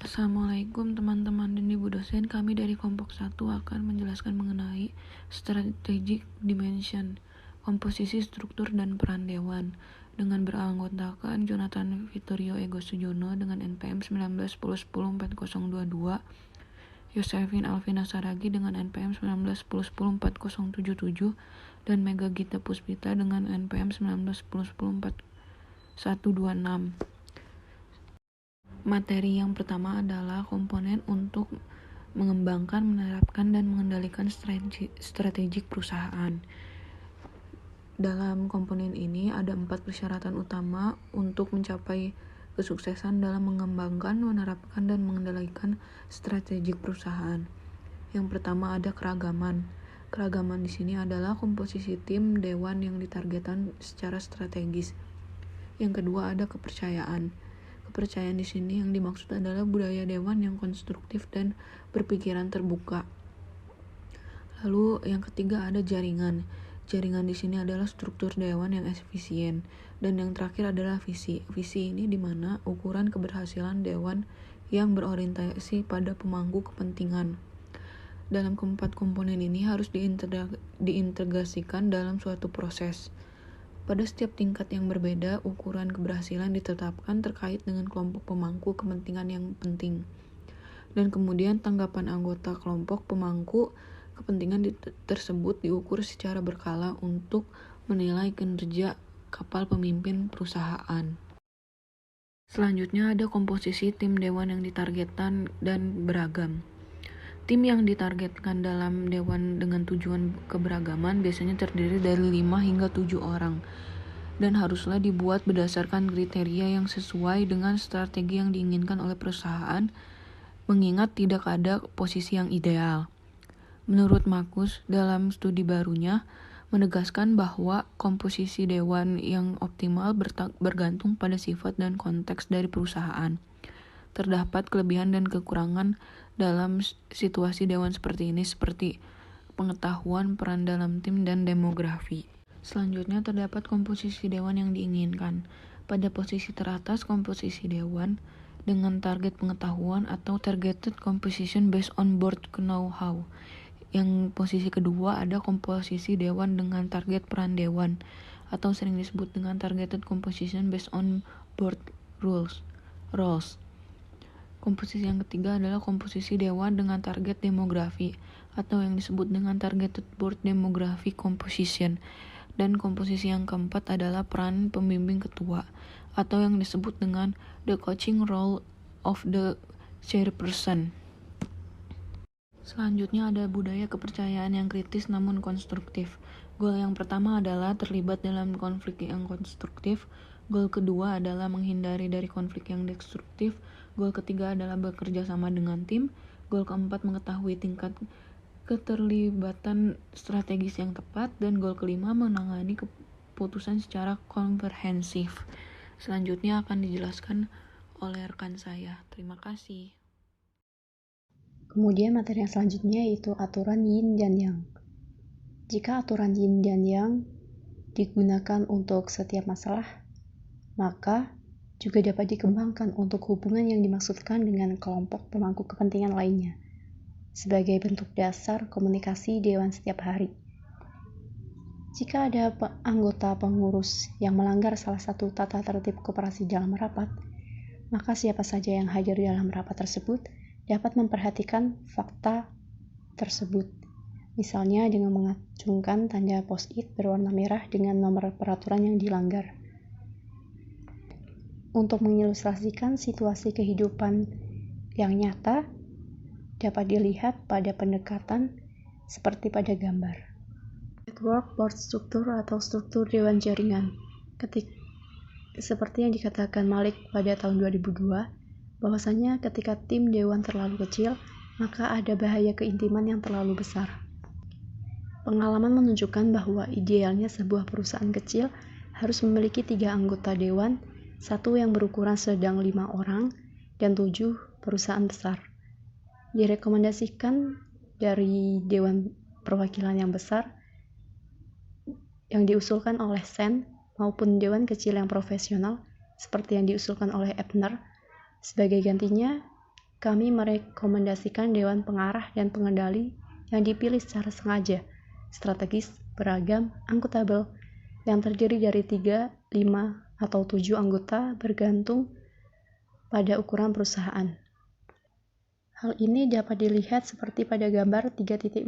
Assalamualaikum teman-teman dan ibu dosen. Kami dari kelompok 1 akan menjelaskan mengenai strategic dimension, komposisi, struktur, dan peran dewan dengan beranggotakan Jonathan Vittorio Ego Sujono dengan NPM 1910104022, Yosefin Alvina Saragi dengan NPM 1910104077, dan Mega Gita Puspita dengan NPM 1910104126. Materi yang pertama adalah komponen untuk mengembangkan, menerapkan, dan mengendalikan strategik perusahaan. Dalam komponen ini ada 4 persyaratan utama untuk mencapai kesuksesan dalam mengembangkan, menerapkan, dan mengendalikan strategik perusahaan. Yang pertama ada keragaman. Keragaman di sini adalah komposisi tim dewan yang ditargetkan secara strategis. Yang kedua ada kepercayaan. Kepercayaan di sini yang dimaksud adalah budaya dewan yang konstruktif dan berpikiran terbuka. Lalu yang ketiga ada jaringan. Jaringan di sini adalah struktur dewan yang efisien. Dan yang terakhir adalah visi. Visi ini di mana ukuran keberhasilan dewan yang berorientasi pada pemangku kepentingan. Dalam keempat komponen ini harus diintegrasikan dalam suatu proses. Pada setiap tingkat yang berbeda, ukuran keberhasilan ditetapkan terkait dengan kelompok pemangku kepentingan yang penting. Dan kemudian tanggapan anggota kelompok pemangku kepentingan tersebut diukur secara berkala untuk menilai kinerja kapal pemimpin perusahaan. Selanjutnya ada komposisi tim dewan yang ditargetkan dan beragam. Tim yang ditargetkan dalam dewan dengan tujuan keberagaman biasanya terdiri dari 5 hingga 7 orang dan haruslah dibuat berdasarkan kriteria yang sesuai dengan strategi yang diinginkan oleh perusahaan, mengingat tidak ada posisi yang ideal. Menurut Markus, dalam studi barunya, menegaskan bahwa komposisi dewan yang optimal bergantung pada sifat dan konteks dari perusahaan. Terdapat kelebihan dan kekurangan dalam situasi dewan seperti ini, seperti pengetahuan, peran dalam tim, dan demografi. Selanjutnya terdapat komposisi dewan yang diinginkan. Pada posisi teratas, komposisi dewan dengan target pengetahuan atau targeted composition based on board know-how. Yang posisi kedua ada komposisi dewan dengan target peran dewan atau sering disebut dengan targeted composition based on board roles. Komposisi yang ketiga adalah komposisi dewan dengan target demografi atau yang disebut dengan targeted board demographic composition. Dan komposisi yang keempat adalah peran pembimbing ketua atau yang disebut dengan the coaching role of the chairperson. Selanjutnya ada budaya kepercayaan yang kritis namun konstruktif. Goal yang pertama adalah terlibat dalam konflik yang konstruktif. Goal kedua adalah menghindari dari konflik yang destruktif. Goal ketiga adalah bekerja sama dengan tim. Goal keempat mengetahui tingkat keterlibatan strategis yang tepat. Dan goal kelima menangani keputusan secara komprehensif. Selanjutnya akan dijelaskan oleh rekan saya. Terima kasih. Kemudian materi yang selanjutnya yaitu aturan yin dan yang. Jika aturan yin dan yang digunakan untuk setiap masalah, maka juga dapat dikembangkan untuk hubungan yang dimaksudkan dengan kelompok pemangku kepentingan lainnya, sebagai bentuk dasar komunikasi dewan setiap hari. Jika ada anggota pengurus yang melanggar salah satu tata tertib koperasi dalam rapat, maka siapa saja yang hadir dalam rapat tersebut dapat memperhatikan fakta tersebut. Misalnya dengan mengacungkan tanda post-it berwarna merah dengan nomor peraturan yang dilanggar. Untuk mengilustrasikan situasi kehidupan yang nyata, dapat dilihat pada pendekatan seperti pada gambar. Network board struktur atau struktur dewan jaringan. Seperti yang dikatakan Malik pada tahun 2002, bahwasanya ketika tim dewan terlalu kecil, maka ada bahaya keintiman yang terlalu besar. Pengalaman menunjukkan bahwa idealnya sebuah perusahaan kecil harus memiliki 3 anggota dewan, 1 yang berukuran sedang 5 orang, dan 7 perusahaan besar. Direkomendasikan dari Dewan Perwakilan yang besar yang diusulkan oleh Sen maupun Dewan Kecil yang profesional seperti yang diusulkan oleh Ebner. Sebagai gantinya, kami merekomendasikan Dewan Pengarah dan Pengendali yang dipilih secara sengaja, strategis, beragam, akuntabel, yang terdiri dari 3, 5, atau 7 anggota bergantung pada ukuran perusahaan. Hal ini dapat dilihat seperti pada gambar 3.14,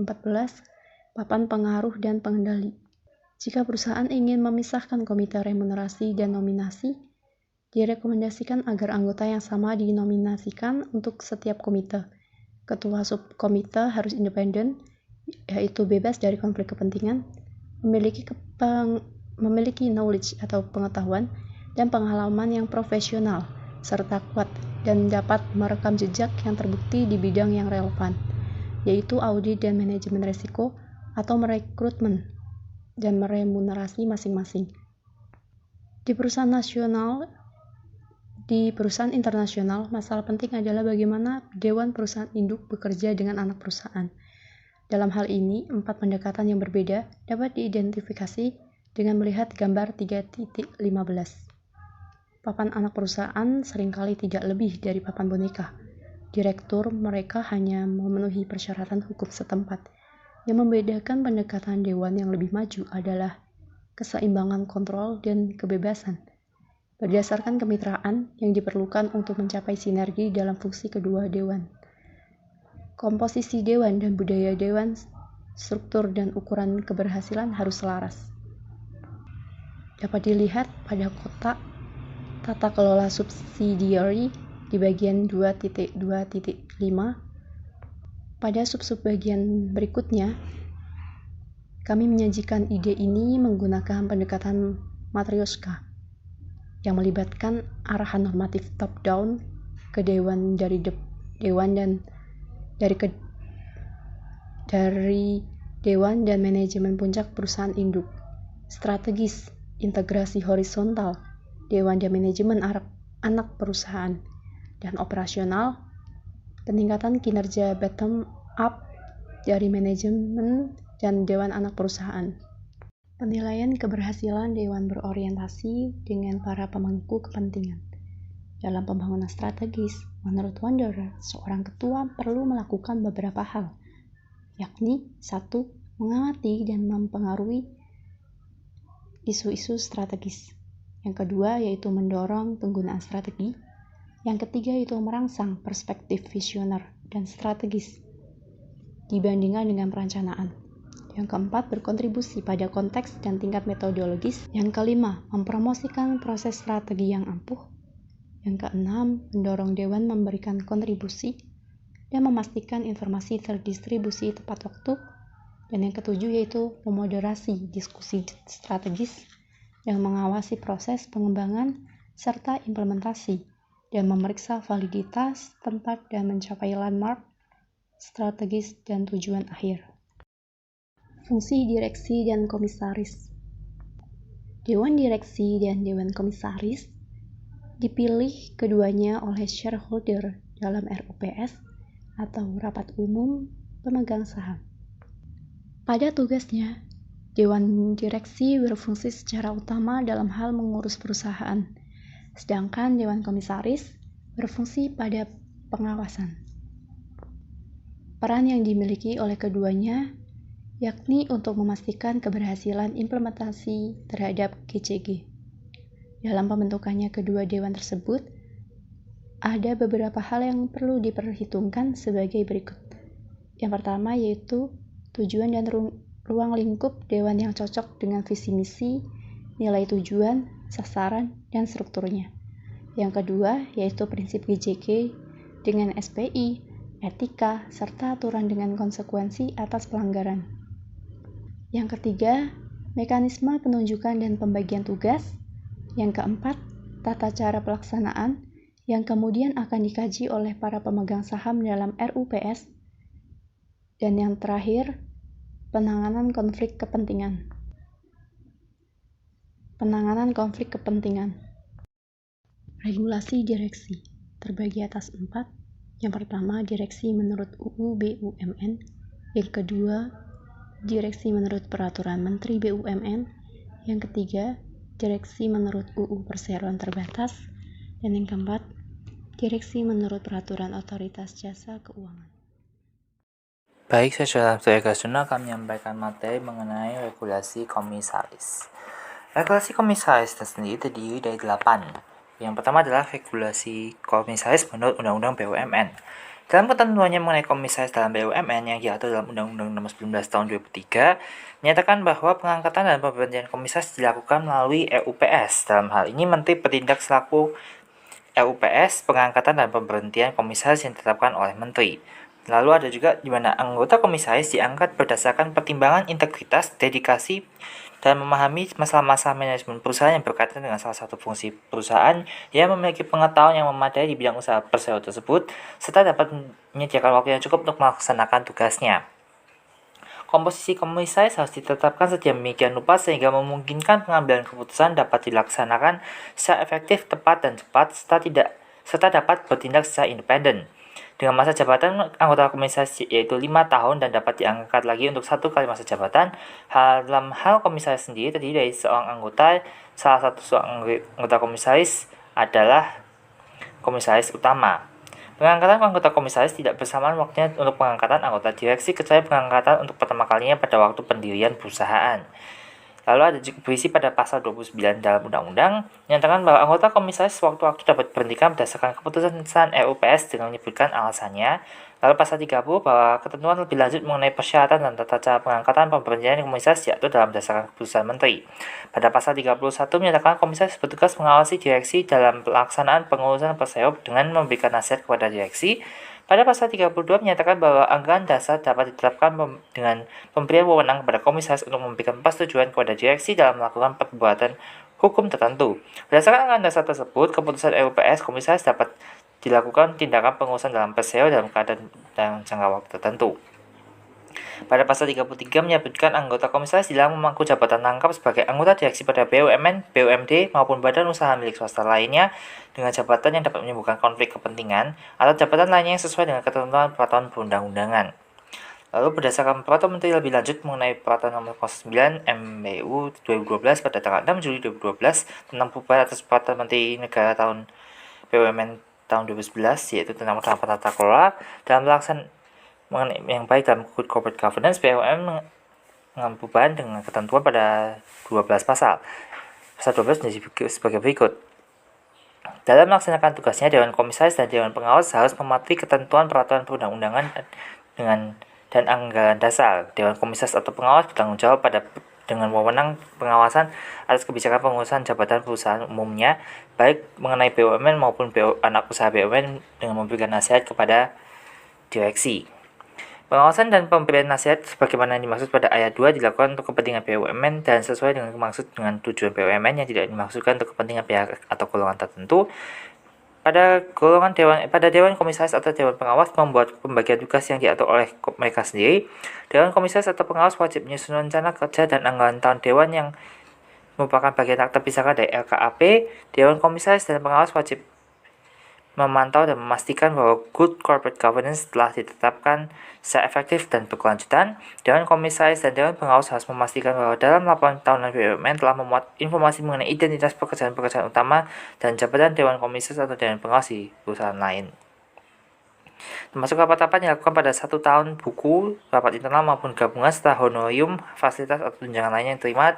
papan pengaruh dan pengendali. Jika perusahaan ingin memisahkan komite remunerasi dan nominasi, direkomendasikan agar anggota yang sama dinominasikan untuk setiap komite. Ketua subkomite harus independen, yaitu bebas dari konflik kepentingan, memiliki knowledge atau pengetahuan dan pengalaman yang profesional, serta kuat dan dapat merekam jejak yang terbukti di bidang yang relevan, yaitu audit dan manajemen risiko atau merekrutmen dan meremunerasi masing-masing. Di perusahaan internasional, masalah penting adalah bagaimana Dewan Perusahaan Induk bekerja dengan anak perusahaan. Dalam hal ini, 4 pendekatan yang berbeda dapat diidentifikasi dengan melihat gambar 3.15. Papan anak perusahaan seringkali tidak lebih dari papan boneka. Direktur mereka hanya memenuhi persyaratan hukum setempat. Yang membedakan pendekatan dewan yang lebih maju adalah keseimbangan kontrol dan kebebasan. Berdasarkan kemitraan yang diperlukan untuk mencapai sinergi dalam fungsi kedua dewan. Komposisi dewan dan budaya dewan, struktur dan ukuran keberhasilan harus selaras. Dapat dilihat pada kotak tata kelola subsidiary di bagian 2.2.5. Pada sub-bagian berikutnya, kami menyajikan ide ini menggunakan pendekatan matrioska yang melibatkan arahan normatif top-down ke dewan dari dewan dan manajemen puncak perusahaan induk, strategis, integrasi horizontal, dewan dan manajemen anak perusahaan, dan operasional, peningkatan kinerja bottom up dari manajemen dan dewan anak perusahaan. Penilaian keberhasilan dewan berorientasi dengan para pemangku kepentingan. Dalam pembangunan strategis, menurut Wanderer, seorang ketua perlu melakukan beberapa hal, yakni 1. Mengamati dan mempengaruhi isu-isu strategis. Yang kedua yaitu mendorong penggunaan strategi. Yang ketiga yaitu merangsang perspektif visioner dan strategis dibandingkan dengan perencanaan. Yang keempat, berkontribusi pada konteks dan tingkat metodologis. Yang kelima, mempromosikan proses strategi yang ampuh. Yang keenam, mendorong dewan memberikan kontribusi dan memastikan informasi terdistribusi tepat waktu. Dan yang ketujuh yaitu memoderasi diskusi strategis yang mengawasi proses pengembangan serta implementasi dan memeriksa validitas tempat dan mencapai landmark strategis dan tujuan akhir. Fungsi direksi dan komisaris. Dewan direksi dan dewan komisaris dipilih keduanya oleh shareholder dalam RUPS atau rapat umum pemegang saham. Pada tugasnya, dewan direksi berfungsi secara utama dalam hal mengurus perusahaan, sedangkan dewan komisaris berfungsi pada pengawasan. Peran yang dimiliki oleh keduanya yakni untuk memastikan keberhasilan implementasi terhadap GCG. Dalam pembentukannya kedua dewan tersebut, ada beberapa hal yang perlu diperhitungkan sebagai berikut. Yang pertama yaitu tujuan dan ruang lingkup dewan yang cocok dengan visi misi, nilai tujuan, sasaran, dan strukturnya. Yang kedua yaitu prinsip GCG dengan SPI, etika, serta aturan dengan konsekuensi atas pelanggaran. Yang ketiga, mekanisme penunjukan dan pembagian tugas. Yang keempat, tata cara pelaksanaan yang kemudian akan dikaji oleh para pemegang saham dalam RUPS. Dan yang terakhir, penanganan konflik kepentingan. Regulasi direksi terbagi atas 4. Yang pertama, direksi menurut UU BUMN. Yang kedua, direksi menurut Peraturan Menteri BUMN. Yang ketiga, direksi menurut UU Perseroan Terbatas. Dan yang keempat, direksi menurut peraturan otoritas jasa keuangan. Baik, saya sudah Gasuna akan menyampaikan materi mengenai regulasi komisaris. Regulasi komisaris sendiri terdiri dari 8. Yang pertama adalah regulasi komisaris menurut Undang-Undang BUMN. Dalam ketentuannya mengenai komisaris dalam BUMN yang diatur dalam Undang-Undang Nomor 19 Tahun 2003, menyatakan bahwa pengangkatan dan pemberhentian komisaris dilakukan melalui RUPS. Dalam hal ini, Menteri bertindak selaku RUPS, pengangkatan dan pemberhentian komisaris yang ditetapkan oleh Menteri. Lalu ada juga di mana anggota komisaris diangkat berdasarkan pertimbangan integritas, dedikasi, dan memahami masalah-masalah manajemen perusahaan yang berkaitan dengan salah satu fungsi perusahaan yang memiliki pengetahuan yang memadai di bidang usaha persero tersebut, serta dapat menyediakan waktu yang cukup untuk melaksanakan tugasnya. Komposisi komisaris harus ditetapkan sedemikian rupa sehingga memungkinkan pengambilan keputusan dapat dilaksanakan secara efektif, tepat, dan cepat, serta dapat bertindak secara independen. Dengan masa jabatan anggota komisaris yaitu 5 tahun dan dapat diangkat lagi untuk 1 kali masa jabatan. Dalam hal komisaris sendiri terdiri dari seorang anggota. Salah satu anggota komisaris adalah komisaris utama. Pengangkatan anggota komisaris tidak bersamaan waktunya untuk pengangkatan anggota direksi, kecuali pengangkatan untuk pertama kalinya pada waktu pendirian perusahaan. Lalu ada juga berisi pada pasal 29 dalam undang-undang, menyatakan bahwa anggota komisaris sewaktu-waktu dapat diberhentikan berdasarkan keputusan RUPS dengan menyebutkan alasannya. Lalu pasal 30 bahwa ketentuan lebih lanjut mengenai persyaratan dan tata cara pengangkatan pemberhentian komisaris diatur dalam berdasarkan keputusan menteri. Pada pasal 31 menyatakan komisaris bertugas mengawasi direksi dalam pelaksanaan pengurusan persero dengan memberikan nasihat kepada direksi. Pada pasal 32 menyatakan bahwa anggaran dasar dapat ditetapkan dengan pemberian wewenang kepada komisaris untuk memberikan persetujuan kepada direksi dalam melakukan perbuatan hukum tertentu. Berdasarkan anggaran dasar tersebut, keputusan RUPS komisaris dapat dilakukan tindakan pengurusan dalam persero dalam keadaan dan jangka waktu tertentu. Pada pasal 33 menyebutkan anggota komisaris dilarang memangku jabatan rangkap sebagai anggota direksi pada BUMN, BUMD, maupun badan usaha milik swasta lainnya dengan jabatan yang dapat menimbulkan konflik kepentingan atau jabatan lainnya yang sesuai dengan ketentuan peraturan perundang-undangan. Lalu berdasarkan peraturan menteri lebih lanjut mengenai peraturan nomor 09 MBU 2012 pada tanggal 6 Juli 2012 tentang perubahan atas peraturan menteri negara tahun BUMN tahun 2011, yaitu tentang tata kelola dalam pelaksanaan yang baik dalam Good Corporate Governance, BUMN mengalami perubahan dengan ketentuan pada 12 pasal. Pasal 12 menjadi sebagai berikut. Dalam melaksanakan tugasnya, Dewan Komisaris dan Dewan Pengawas harus mematuhi ketentuan peraturan perundang-undangan dan anggaran dasar. Dewan Komisaris atau Pengawas bertanggung jawab dengan wewenang pengawasan atas kebijakan pengurusan jabatan perusahaan umumnya, baik mengenai BUMN maupun anak usaha BUMN dengan memberikan nasihat kepada direksi. Pengawasan dan pemberian nasihat sebagaimana yang dimaksud pada ayat 2 dilakukan untuk kepentingan BUMN dan sesuai dengan maksud dengan tujuan BUMN yang tidak dimaksudkan untuk kepentingan pihak atau golongan tertentu. Pada Dewan Komisaris atau Dewan Pengawas membuat pembagian tugas yang diatur oleh mereka sendiri. Dewan Komisaris atau Pengawas wajib menyusun rencana kerja dan anggaran tahun Dewan yang merupakan bagian tak terpisahkan dari LKAP. Dewan Komisaris dan Pengawas wajib memantau dan memastikan bahwa Good Corporate Governance telah ditetapkan secara efektif dan berkelanjutan. Dewan Komisaris dan Dewan Pengawas harus memastikan bahwa dalam laporan tahunan BUMN telah memuat informasi mengenai identitas pekerjaan-pekerjaan utama dan jabatan Dewan Komisaris atau Dewan Pengawas di perusahaan lain. Termasuk rapat-rapat yang dilakukan pada 1 tahun buku, rapat internal maupun gabungan serta honorarium, fasilitas atau tunjangan lainnya yang diterima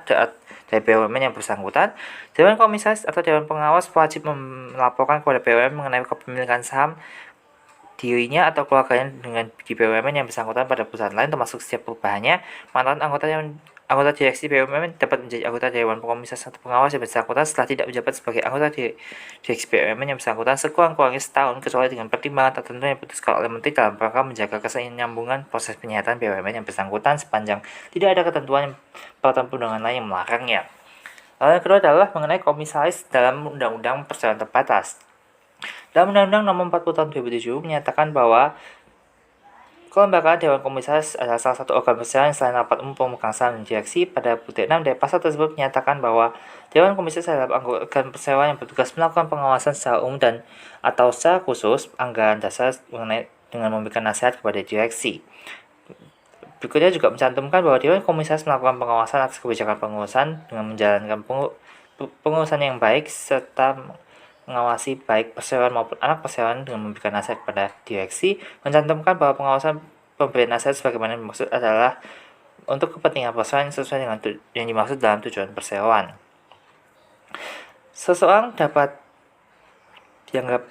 dari BUMN yang bersangkutan. Dewan Komisaris atau Dewan Pengawas wajib melaporkan kepada BUMN mengenai kepemilikan saham dirinya atau keluarganya dengan di BUMN yang bersangkutan pada perusahaan lain, termasuk setiap perubahannya. Mantan anggota direksi BUMN dapat menjadi anggota Dewan Komisaris atau Pengawas yang bersangkutan setelah tidak menjabat sebagai anggota direksi BUMN yang bersangkutan sekurang-kurangnya setahun, kecuali dengan pertimbangan tertentu yang diputuskan oleh Menteri dalam rangka menjaga kesinambungan proses penyihatan BUMN yang bersangkutan sepanjang tidak ada ketentuan peraturan perundangan lain yang melarangnya. Lalu yang kedua adalah mengenai komisaris dalam Undang-Undang Perseroan Terbatas. Dalam Undang-Undang Nomor 40 Tahun 2007 menyatakan bahwa kelembagaan Dewan Komisaris adalah salah satu organ perseroan selain rapat umum pemegang saham dan direksi. Pada butir 6 dari pasal tersebut menyatakan bahwa Dewan Komisaris adalah organ perseroan yang bertugas melakukan pengawasan secara umum dan atau secara khusus anggaran dasar dengan memberikan nasihat kepada direksi. Berikutnya juga mencantumkan bahwa Dewan Komisaris melakukan pengawasan atas kebijakan pengurusan dengan menjalankan pengurusan yang baik serta mengawasi baik perseroan maupun anak perseroan dengan memberikan nasihat kepada direksi, mencantumkan bahwa pengawasan pemberian nasihat sebagaimana dimaksud adalah untuk kepentingan perseroan sesuai dengan yang dimaksud dalam tujuan perseroan. Seseorang dapat dianggap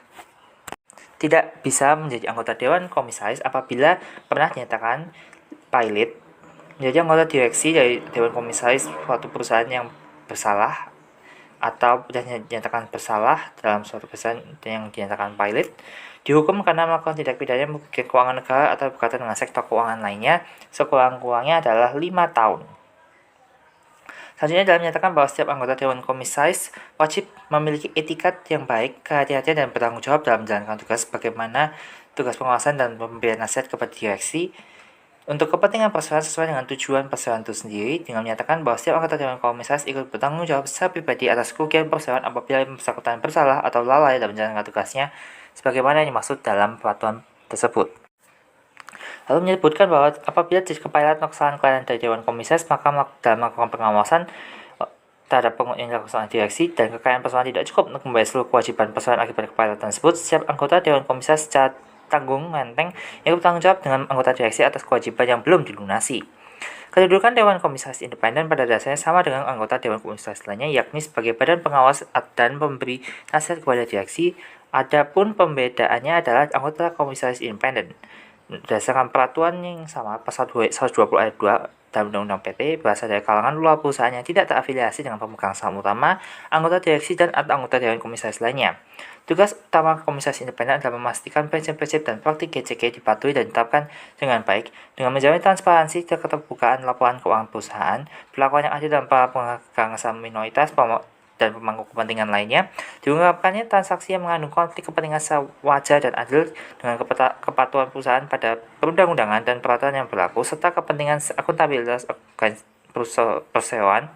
tidak bisa menjadi anggota Dewan Komisaris apabila pernah dinyatakan pilot menjadi anggota direksi dari Dewan Komisaris suatu perusahaan yang bersalah atau sudah dinyatakan bersalah dalam suatu perusahaan yang dinyatakan pilot, dihukum karena melakukan tindak pidana merugikan keuangan negara atau berkaitan dengan sektor keuangan lainnya, sekurang-kurangnya adalah 5 tahun. Selanjutnya dalam menyatakan bahwa setiap anggota Dewan Komisaris wajib memiliki etikat yang baik, kehati-hatian dan bertanggung jawab dalam menjalankan tugas bagaimana tugas pengawasan dan pemberian nasihat kepada direksi untuk kepentingan perseroan sesuai dengan tujuan perseroan itu sendiri, dengan menyatakan bahwa setiap anggota Dewan Komisaris ikut bertanggung jawab secara pribadi atas kerugian perseroan apabila yang bersangkutan bersalah atau lalai dalam menjalankan tugasnya sebagaimana yang dimaksud dalam peraturan tersebut. Lalu menyebutkan bahwa apabila terjadi kepailan atau kesalahan kelainan dari Dewan Komisaris, maka dalam melakukan pengawasan terhadap yang dilakukan direksi dan kekayaan perseroan tidak cukup untuk membayar seluruh kewajiban perseroan akibat kepailan tersebut, setiap anggota Dewan Komisaris secara tanggung menteng yang bertanggung jawab dengan anggota direksi atas kewajiban yang belum dilunasi. Kedudukan Dewan Komisaris Independen pada dasarnya sama dengan anggota Dewan Komisaris lainnya, yakni sebagai badan pengawas dan pemberi nasihat kepada direksi. Adapun pembedaannya adalah anggota Komisaris Independen berdasarkan peraturan yang sama pasal 120 ayat 2 dalam Undang-Undang PT berasal dari kalangan luar perusahaan yang tidak terafiliasi dengan pemegang saham utama, anggota direksi dan atau anggota Dewan Komisaris lainnya. Tugas utama Komisaris Independen adalah memastikan prinsip-prinsip dan praktik GCK dipatuhi dan ditetapkan dengan baik, dengan menjamin transparansi dan keterbukaan laporan keuangan perusahaan, perlakuan yang adil dan para pemegang saham minoritas dan pemangku kepentingan lainnya, diungkapkannya transaksi yang mengandung konflik kepentingan wajar dan adil dengan kepatuhan perusahaan pada perundang-undangan dan peraturan yang berlaku, serta kepentingan akuntabilitas perseroan.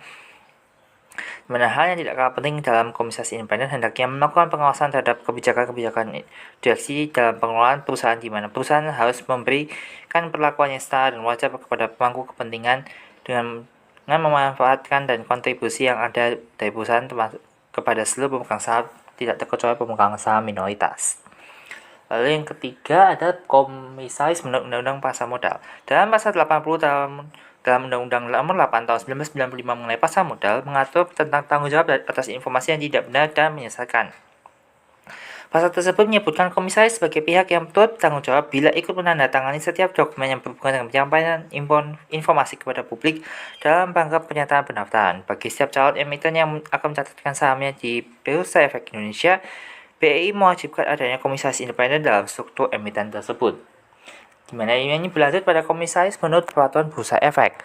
Mana hal yang tidak kalah penting dalam Komisaris Independen hendaknya melakukan pengawasan terhadap kebijakan-kebijakan direksi dalam pengelolaan perusahaan, di mana perusahaan harus memberikan perlakuan yang setara dan wajar kepada pemangku kepentingan dengan memanfaatkan dan kontribusi yang ada dari perusahaan kepada seluruh pemegang saham, tidak terkecuali pemegang saham minoritas. Lalu yang ketiga ada Komisaris menurut Undang-Undang Pasar Modal. Dalam pasal 80 dalam Undang-Undang Nomor 8 Tahun 1995 mengenai pasar modal mengatur tentang tanggung jawab atas informasi yang tidak benar dan menyesatkan. Pasal tersebut menyebutkan komisaris sebagai pihak yang turut bertanggung jawab bila ikut menandatangani setiap dokumen yang berhubungan dengan penyampaian informasi kepada publik dalam rangka pernyataan pendaftaran. Bagi setiap calon emiten yang akan mencatatkan sahamnya di Bursa Efek Indonesia, BEI mewajibkan adanya komisaris independen dalam struktur emiten tersebut. Di mana ini berlanjut pada komisaris menurut peraturan Bursa Efek.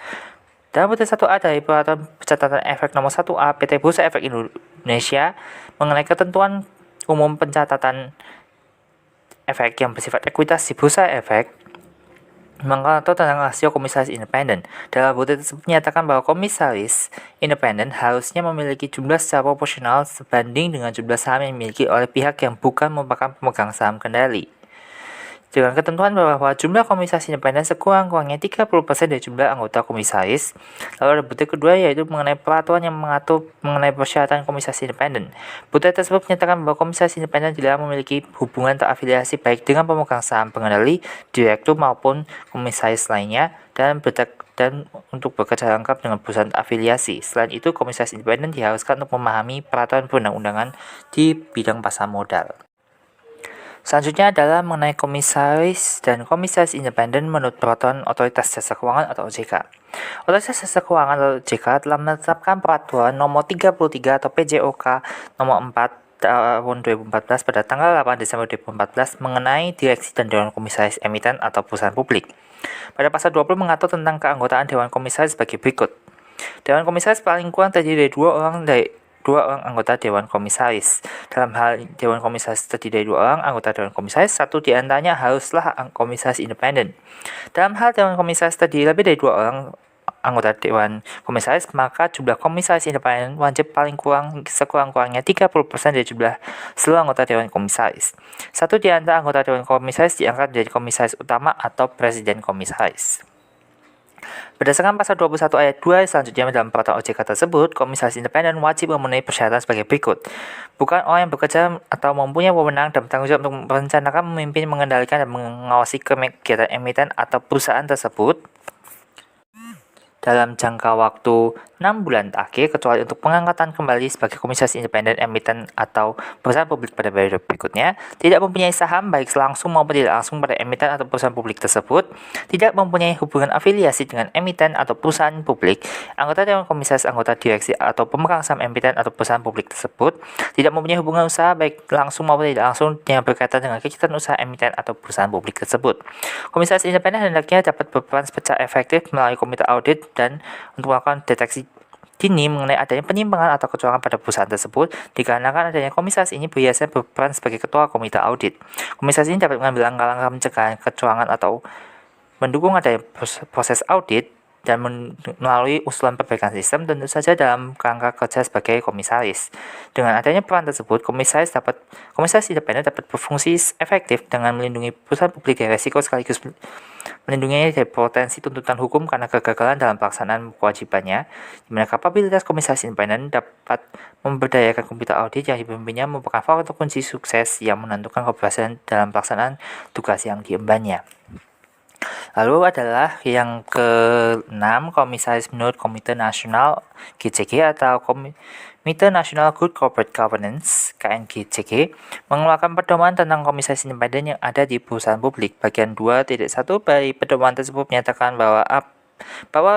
Dalam butir 1A dari peraturan pencatatan efek nomor 1A PT Bursa Efek Indonesia mengenai ketentuan umum pencatatan efek yang bersifat ekuitas di Bursa Efek mengatur tentang rasio komisaris independen. Dalam butir tersebut menyatakan bahwa komisaris independen harusnya memiliki jumlah secara proporsional sebanding dengan jumlah saham yang dimiliki oleh pihak yang bukan merupakan pemegang saham kendali. Dengan ketentuan bahwa jumlah komisaris independen sekurang-kurangnya 30% dari jumlah anggota komisaris. Lalu ada butir kedua yaitu mengenai peraturan yang mengatur mengenai persyaratan komisaris independen. Butir tersebut menyatakan bahwa komisaris independen dilarang memiliki hubungan terafiliasi baik dengan pemegang saham pengendali, direktur maupun komisaris lainnya dan untuk bekerja lengkap dengan perusahaan afiliasi. Selain itu, komisaris independen diharuskan untuk memahami peraturan perundang-undangan di bidang pasar modal. Selanjutnya adalah mengenai komisaris dan komisaris independen menurut peraturan Otoritas Jasa Keuangan atau OJK. Otoritas Jasa Keuangan atau OJK telah menetapkan peraturan nomor 33 atau PJOK nomor 4 tahun 2014 pada tanggal 8 Desember 2014 mengenai direksi dan dewan komisaris emiten atau perusahaan publik. Pada pasal 20 mengatur tentang keanggotaan dewan komisaris sebagai berikut. Dewan komisaris paling kurang terdiri dari dua orang anggota Dewan Komisaris. Dalam hal Dewan Komisaris terdiri dari 2 orang anggota Dewan Komisaris, satu di antaranya haruslah komisaris independen. Dalam hal Dewan Komisaris terdiri lebih dari 2 orang anggota Dewan Komisaris, maka jumlah komisaris independen wajib paling kurang sekurang-kurangnya 30% dari jumlah seluruh anggota Dewan Komisaris. Satu di antara anggota Dewan Komisaris diangkat menjadi komisaris utama atau presiden komisaris. Berdasarkan pasal 21 ayat 2 selanjutnya dalam peraturan OJK tersebut, komisaris independen wajib memenuhi persyaratan sebagai berikut. Bukan orang yang bekerja atau mempunyai wewenang dan bertanggung jawab untuk merencanakan, memimpin, mengendalikan, dan mengawasi kegiatan emiten atau perusahaan tersebut dalam jangka waktu 6 bulan terakhir, kecuali untuk pengangkatan kembali sebagai komisaris independen emiten atau perusahaan publik pada periode berikutnya, tidak mempunyai saham baik langsung maupun tidak langsung pada emiten atau perusahaan publik tersebut, tidak mempunyai hubungan afiliasi dengan emiten atau perusahaan publik, anggota dewan komisaris, anggota direksi atau pemegang saham emiten atau perusahaan publik tersebut, tidak mempunyai hubungan usaha baik langsung maupun tidak langsung yang berkaitan dengan kegiatan usaha emiten atau perusahaan publik tersebut. Komisaris independen hendaknya dapat berperan secara efektif melalui komite audit dan untuk melakukan deteksi dini mengenai adanya penyimpangan atau kecurangan pada perusahaan tersebut. Dikarenakan adanya komisaris ini biasanya berperan sebagai ketua komite audit. Komisaris ini dapat mengambil langkah-langkah pencegahan kecurangan atau mendukung adanya proses audit dan melalui usulan perbaikan sistem, tentu saja dalam kerangka kerja sebagai komisaris. Dengan adanya peran tersebut, komisaris independen dapat berfungsi efektif dengan melindungi perusahaan publik dari risiko sekaligus melindungi dari potensi tuntutan hukum karena kegagalan dalam pelaksanaan kewajibannya, di mana kapabilitas komisaris independen dapat memberdayakan komite audit yang dipimpinnya merupakan faktor kunci sukses yang menentukan keberhasilan dalam pelaksanaan tugas yang diembannya. Lalu adalah yang ke-6, komisaris menurut Komite Nasional GCG atau Komite Nasional Good Corporate Governance (KNGCG) mengeluarkan pedoman tentang komisaris independen yang ada di perusahaan publik. Bagian 2.1 dari pedoman tersebut menyatakan bahwa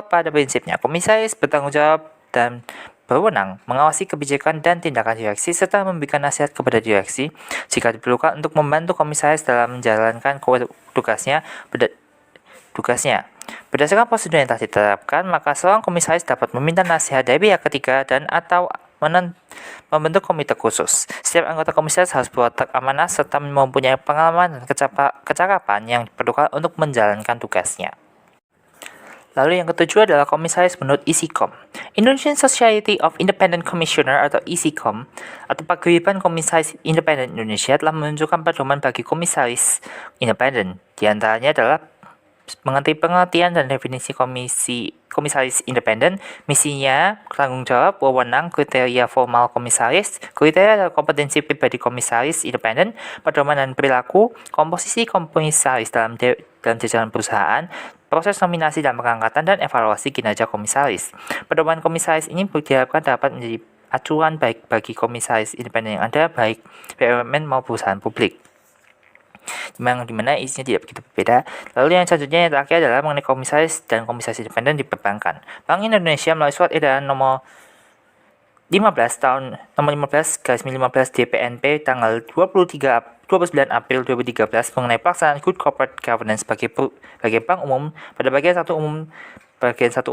pada prinsipnya komisaris bertanggung jawab dan berwenang mengawasi kebijakan dan tindakan direksi serta memberikan nasihat kepada direksi jika diperlukan untuk membantu komisaris dalam menjalankan tugasnya. Berdasarkan prosedur yang telah ditetapkan, maka seorang komisaris dapat meminta nasihat dari pihak ketiga dan atau membentuk komite khusus. Setiap anggota komisaris harus berwatak amanah serta mempunyai pengalaman dan kecakapan yang diperlukan untuk menjalankan tugasnya. Lalu yang ketujuh adalah komisaris menurut ISICOM. Indonesian Society of Independent Commissioner atau ISICOM atau Paguyuban Komisaris Independen Indonesia telah menunjukkan pedoman bagi komisaris independen. Di antaranya adalah mengerti pengertian dan definisi komisaris independen, misinya, tanggung jawab, wewenang, kriteria formal komisaris, kriteria dan kompetensi pribadi komisaris independen, pedoman dan perilaku, komposisi komisaris dalam jajaran perusahaan, proses nominasi dan pengangkatan, dan evaluasi kinerja komisaris. Pedoman komisaris ini diharapkan dapat menjadi acuan baik bagi komisaris independen yang ada, baik BUMN maupun perusahaan publik, dimana isinya tidak begitu berbeda. Lalu yang selanjutnya yang terakhir adalah mengenai komisaris dan komisaris independen di perbankan. Bank Indonesia melalui surat edaran nomor 15 DPNP tanggal 29 April 2013 mengenai pelaksanaan Good Corporate Governance bagi bank umum pada bagian 1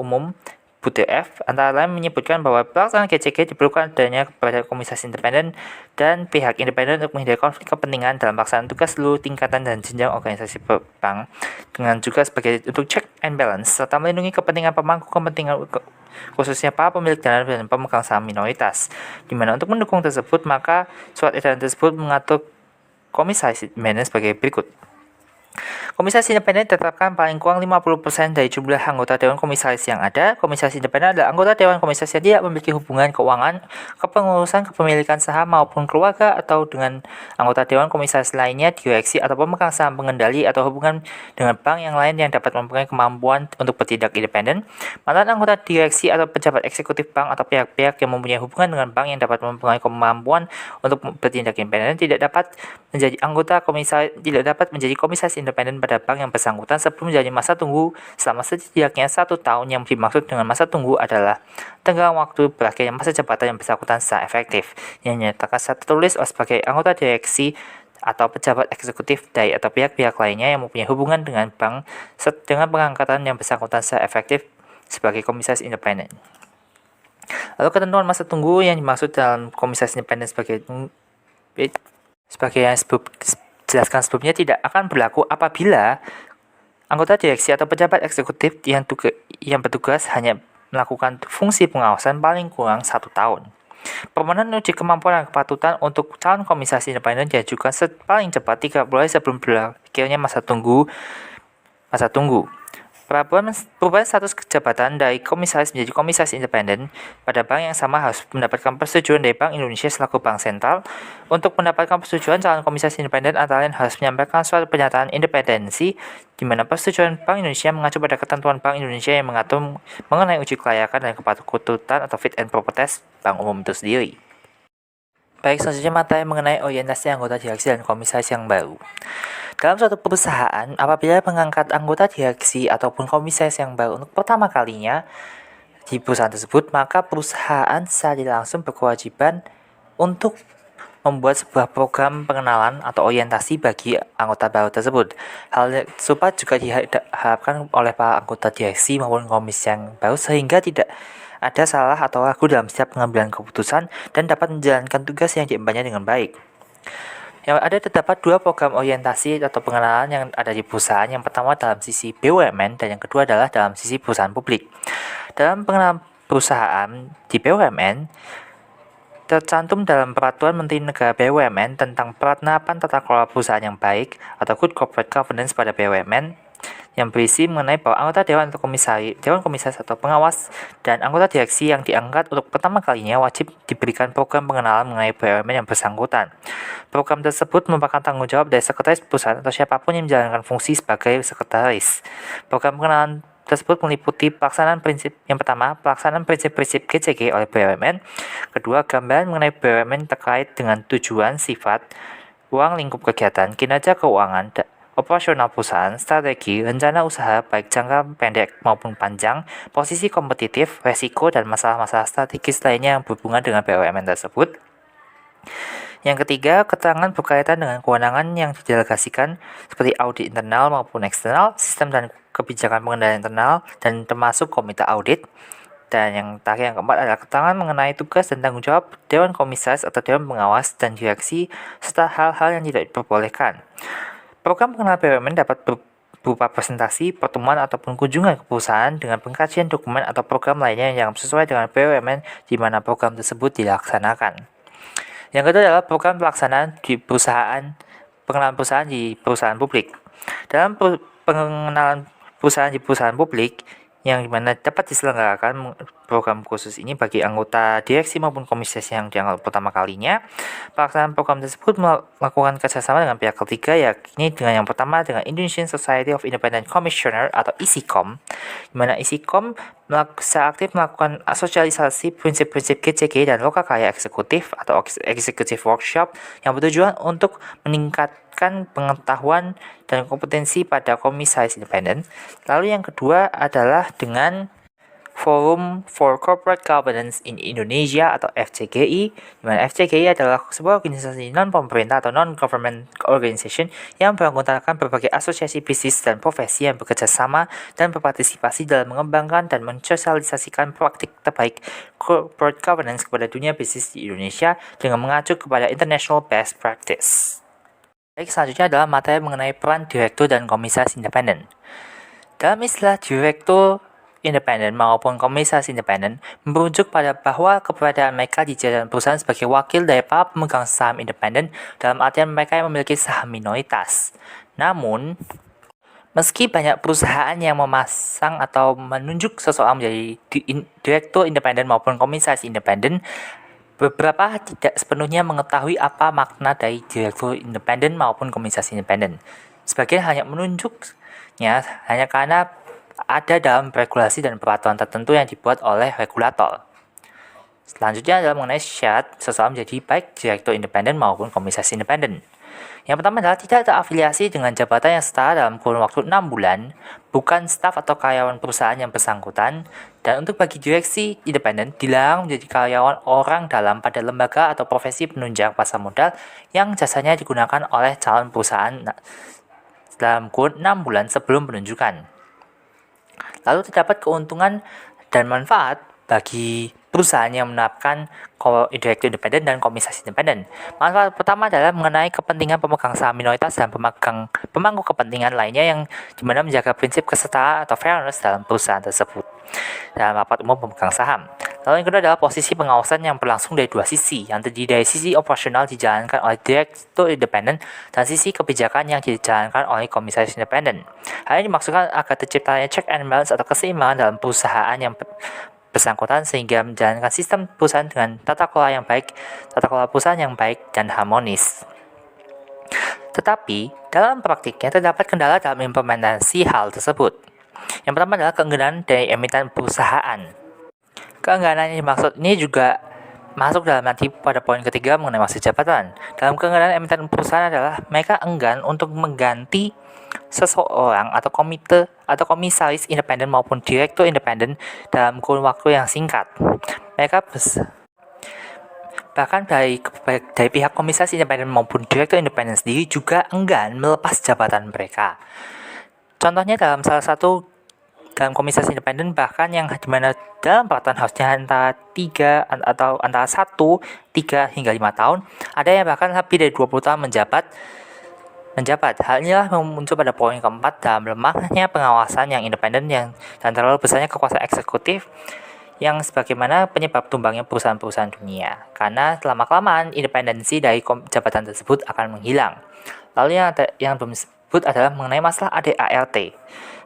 umum butir F antara lain menyebutkan bahwa pelaksanaan GCG diperlukan adanya kepada komisaris independen dan pihak independen untuk menghindari konflik kepentingan dalam pelaksanaan tugas seluruh tingkatan dan jenjang organisasi bank, dengan juga sebagai untuk check and balance serta melindungi kepentingan pemangku kepentingan khususnya para pemilik dana dan pemegang saham minoritas. Di mana untuk mendukung tersebut, maka surat edaran tersebut mengatur komisaris independen sebagai berikut. Komisaris independen ditetapkan paling kurang 50% dari jumlah anggota Dewan Komisaris yang ada. Komisaris independen adalah anggota Dewan Komisaris yang tidak memiliki hubungan keuangan, kepengurusan, kepemilikan saham maupun keluarga atau dengan anggota Dewan Komisaris lainnya, direksi atau pemegang saham pengendali atau hubungan dengan bank yang lain yang dapat mempunyai kemampuan untuk bertindak independen. Mantan anggota direksi atau pejabat eksekutif bank atau pihak-pihak yang mempunyai hubungan dengan bank yang dapat mempunyai kemampuan untuk bertindak independen tidak dapat menjadi komisaris independen pada bank yang bersangkutan sebelum menjalani masa tunggu selama setidaknya 1 tahun. Yang dimaksud dengan masa tunggu adalah tenggang waktu berakhirnya masa jabatan yang bersangkutan secara efektif, yang dinyatakan secara tertulis sebagai anggota direksi atau pejabat eksekutif dari atau pihak-pihak lainnya yang mempunyai hubungan dengan bank dengan pengangkatan yang bersangkutan secara efektif sebagai komisaris independen. Lalu ketentuan masa tunggu yang dimaksud dalam komisaris independen sebagai yang jelaskan sebelumnya tidak akan berlaku apabila anggota direksi atau pejabat eksekutif yang bertugas hanya melakukan fungsi pengawasan paling kurang 1 tahun. Permohonan uji kemampuan dan kepatutan untuk calon komisaris independen diajukan paling cepat 30 hari sebelum berakhirnya masa tunggu. Perubahan status jabatan dari komisaris menjadi komisaris independen pada bank yang sama harus mendapatkan persetujuan dari Bank Indonesia selaku bank sentral. Untuk mendapatkan persetujuan, calon komisaris independen antara lain harus menyampaikan suatu pernyataan independensi di mana persetujuan Bank Indonesia mengacu pada ketentuan Bank Indonesia yang mengatur mengenai uji kelayakan dan kepatutan atau fit and proper test bank umum itu sendiri. Baik, selanjutnya materi mengenai orientasi anggota direksi dan komisaris yang baru. Dalam suatu perusahaan, apabila mengangkat anggota direksi ataupun komisaris yang baru untuk pertama kalinya di perusahaan tersebut, maka perusahaan secara langsung berkewajiban untuk membuat sebuah program pengenalan atau orientasi bagi anggota baru tersebut. Hal serupa juga diharapkan oleh para anggota direksi maupun komisaris yang baru sehingga tidak ada salah atau ragu dalam setiap pengambilan keputusan dan dapat menjalankan tugas yang diembannya dengan baik. Terdapat dua program orientasi atau pengenalan yang ada di perusahaan. Yang pertama dalam sisi BUMN dan yang kedua adalah dalam sisi perusahaan publik. Dalam pengenalan perusahaan di BUMN, tercantum dalam Peraturan Menteri Negara BUMN tentang penerapan tata kelola perusahaan yang baik atau Good Corporate Governance pada BUMN, yang berisi mengenai bahwa anggota dewan komisaris atau pengawas dan anggota direksi yang diangkat untuk pertama kalinya wajib diberikan program pengenalan mengenai BUMN yang bersangkutan. Program tersebut merupakan tanggung jawab dari sekretaris perusahaan atau siapapun yang menjalankan fungsi sebagai sekretaris. Program pengenalan tersebut meliputi pelaksanaan prinsip-prinsip GCG oleh BUMN. Kedua, gambaran mengenai BUMN terkait dengan tujuan, sifat, ruang lingkup kegiatan, kinerja keuangan, operasional perusahaan, strategi, rencana usaha baik jangka pendek maupun panjang, posisi kompetitif, resiko, dan masalah-masalah strategis lainnya yang berhubungan dengan BUMN tersebut. Yang ketiga, keterangan berkaitan dengan kewenangan yang didelegasikan seperti audit internal maupun eksternal, sistem dan kebijakan pengendalian internal, dan termasuk komite audit. Dan yang terakhir, yang keempat adalah keterangan mengenai tugas dan tanggung jawab Dewan Komisaris atau Dewan Pengawas dan Direksi, serta hal-hal yang tidak diperbolehkan. Program pengenalan BUMN dapat berupa presentasi, pertemuan, ataupun kunjungan ke perusahaan dengan pengkajian dokumen atau program lainnya yang sesuai dengan BUMN di mana program tersebut dilaksanakan. Yang kedua adalah program pelaksanaan di pengenalan perusahaan di perusahaan publik. Dalam pengenalan perusahaan di perusahaan publik, yang dimana dapat diselenggarakan program khusus ini bagi anggota direksi maupun komisaris yang diangkat pertama kalinya. Pelaksanaan program tersebut melakukan kerjasama dengan pihak ketiga, yakni dengan yang pertama dengan Indonesian Society of Independent Commissioner atau ISICOM, di mana ISICOM secara aktif melakukan sosialisasi prinsip-prinsip GCG dan lokakarya eksekutif atau executive workshop yang bertujuan untuk meningkatkan pengetahuan dan kompetensi pada komisaris independen. Lalu yang kedua adalah dengan Forum for Corporate Governance in Indonesia atau FCGI, di mana FCGI adalah sebuah organisasi non-pemerintah atau non-government organization yang beranggotakan berbagai asosiasi bisnis dan profesi yang bekerja sama dan berpartisipasi dalam mengembangkan dan mensosialisasikan praktik terbaik corporate governance kepada dunia bisnis di Indonesia dengan mengacu kepada international best practice. Baik, selanjutnya adalah materi mengenai peran direktur dan komisaris independen. Dalam istilah direktur independen maupun komisaris independen merujuk pada bahwa keberadaan mereka di jajaran perusahaan sebagai wakil dari para pemegang saham independen dalam artian mereka yang memiliki saham minoritas. Namun, meski banyak perusahaan yang memasang atau menunjuk seseorang menjadi direktur independen maupun komisaris independen, beberapa tidak sepenuhnya mengetahui apa makna dari direktur independen maupun komisaris independen. Sebagian hanya menunjuknya hanya karena ada dalam regulasi dan peraturan tertentu yang dibuat oleh regulator. Selanjutnya adalah mengenai syarat seseorang menjadi baik direktur independen maupun komisaris independen. Yang pertama adalah tidak terafiliasi dengan jabatan yang setara dalam kurun waktu 6 bulan, bukan staf atau karyawan perusahaan yang bersangkutan, dan untuk bagi direksi independen dilarang menjadi karyawan orang dalam pada lembaga atau profesi penunjang pasar modal yang jasanya digunakan oleh calon perusahaan dalam kurun 6 bulan sebelum penunjukan. Lalu terdapat keuntungan dan manfaat bagi perusahaan yang menerapkan direktur independen dan komisaris independen. Manfaat pertama adalah mengenai kepentingan pemegang saham minoritas dan pemangku kepentingan lainnya yang dimana menjaga prinsip kesetaraan atau fairness dalam perusahaan tersebut dalam rapat umum pemegang saham. Lalu yang kedua adalah posisi pengawasan yang berlangsung dari dua sisi, yang terdiri dari sisi operasional dijalankan oleh direktur independen dan sisi kebijakan yang dijalankan oleh komisaris independen. Hal ini dimaksudkan agar terciptanya check and balance atau keseimbangan dalam perusahaan yang bersangkutan sehingga menjalankan sistem perusahaan dengan tata kelola perusahaan yang baik dan harmonis. Tetapi, dalam praktiknya terdapat kendala dalam implementasi hal tersebut. Yang pertama adalah keengganan dari emiten perusahaan. Keengganan yang dimaksud ini juga masuk dalam nanti pada poin ketiga mengenai masa jabatan. Dalam keengganan emiten perusahaan adalah mereka enggan untuk mengganti seseorang atau komite atau komisaris independen maupun direktur independen dalam kurun waktu yang singkat. Bahkan dari pihak komisaris independen maupun direktur independen sendiri juga enggan melepas jabatan mereka. Contohnya dalam komisaris independen bahkan yang dimana dalam peraturan harusnya antara 1, 3 hingga 5 tahun, ada yang bahkan lebih dari 20 tahun menjabat. Hal inilah muncul pada poin keempat dalam lemahnya pengawasan yang independen dan terlalu besarnya kekuasaan eksekutif yang sebagaimana penyebab tumbangnya perusahaan-perusahaan dunia. Karena lama-kelamaan independensi dari jabatan tersebut akan menghilang. Lalu yang belum disebut adalah mengenai masalah ADART.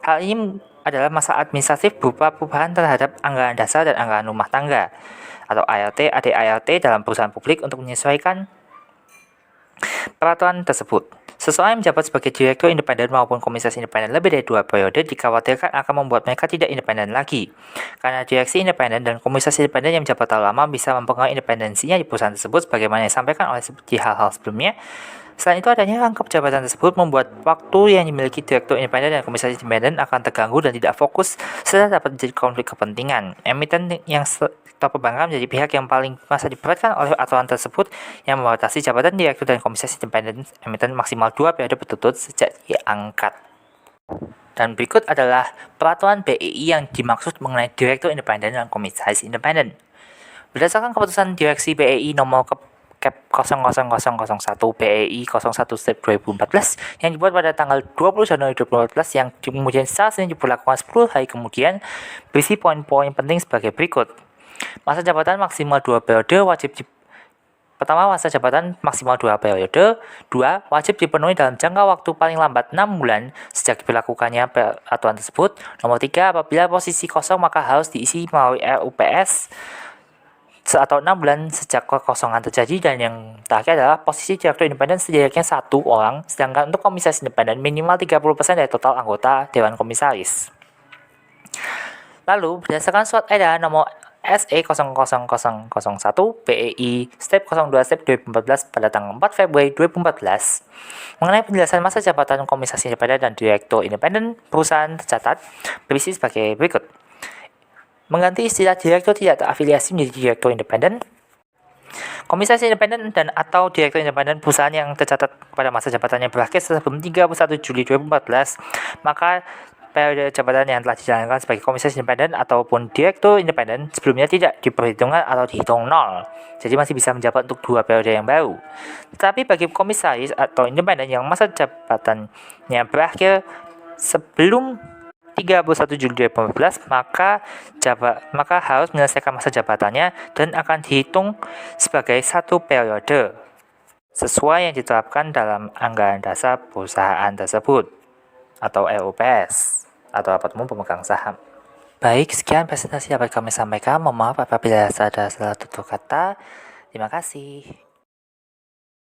Hal ini adalah masalah administratif berupa perubahan terhadap anggaran dasar dan anggaran rumah tangga atau ADART dalam perusahaan publik untuk menyesuaikan peraturan tersebut. Seseorang yang menjabat sebagai direktur independen maupun komisaris independen lebih dari 2 periode dikhawatirkan akan membuat mereka tidak independen lagi. Karena direksi independen dan komisaris independen yang menjabat terlalu lama bisa mempengaruhi independensinya di perusahaan tersebut sebagaimana yang disampaikan oleh seperti hal-hal sebelumnya. Selain itu, adanya rangkap jabatan tersebut membuat waktu yang dimiliki direktur independen dan komisaris independen akan terganggu dan tidak fokus serta dapat menjadi konflik kepentingan. Emiten yang atau perbankan menjadi pihak yang paling masa diberatkan oleh aturan tersebut yang membatasi jabatan direktur dan komisaris independen emiten maksimal 2 periode berturut-turut sejak diangkat. Dan berikut adalah peraturan BEI yang dimaksud mengenai direktur independen dan komisaris independen. Berdasarkan keputusan direksi BEI nomor Cap 00001 BEI 01/2014 yang dibuat pada tanggal 20 Januari 2014 yang kemudian secara resmi diberlakukan 10 hari kemudian, berisi poin-poin penting sebagai berikut. Masa jabatan maksimal 2 periode Pertama, masa jabatan maksimal 2 periode. 2. Wajib dipenuhi dalam jangka waktu paling lambat 6 bulan sejak diberlakukannya peraturan tersebut. Nomor 3. Apabila posisi kosong maka harus diisi melalui RUPS atau 6 bulan sejak kekosongan terjadi. Dan yang terakhir adalah posisi direktur independen setidaknya 1 orang, sedangkan untuk komisaris independen minimal 30% dari total anggota Dewan Komisaris. Lalu, berdasarkan surat edaran nomor SE 00001 BEI Step 02/2014 pada tanggal 4 Februari 2014 mengenai penjelasan masa jabatan komisaris independen dan direktur independen perusahaan tercatat berisi sebagai berikut. Mengganti istilah direktur tidak terafiliasi menjadi direktur independen. Komisaris independen dan atau direktur independen perusahaan yang tercatat pada masa jabatannya berakhir sebelum 31 Juli 2014, maka periode jabatan yang telah dijalankan sebagai komisaris independen ataupun direktur independen sebelumnya tidak diperhitungkan atau dihitung 0. Jadi masih bisa menjabat untuk 2 periode yang baru. Tetapi bagi komisaris atau independen yang masa jabatannya berakhir sebelum 31 Juli 2015 maka harus menyelesaikan masa jabatannya dan akan dihitung sebagai 1 periode sesuai yang ditetapkan dalam anggaran dasar perusahaan tersebut atau RUPS atau rapat umum pemegang saham. Baik, sekian presentasi dapat kami sampaikan. Mohon maaf apabila ada salah tutur kata. Terima kasih.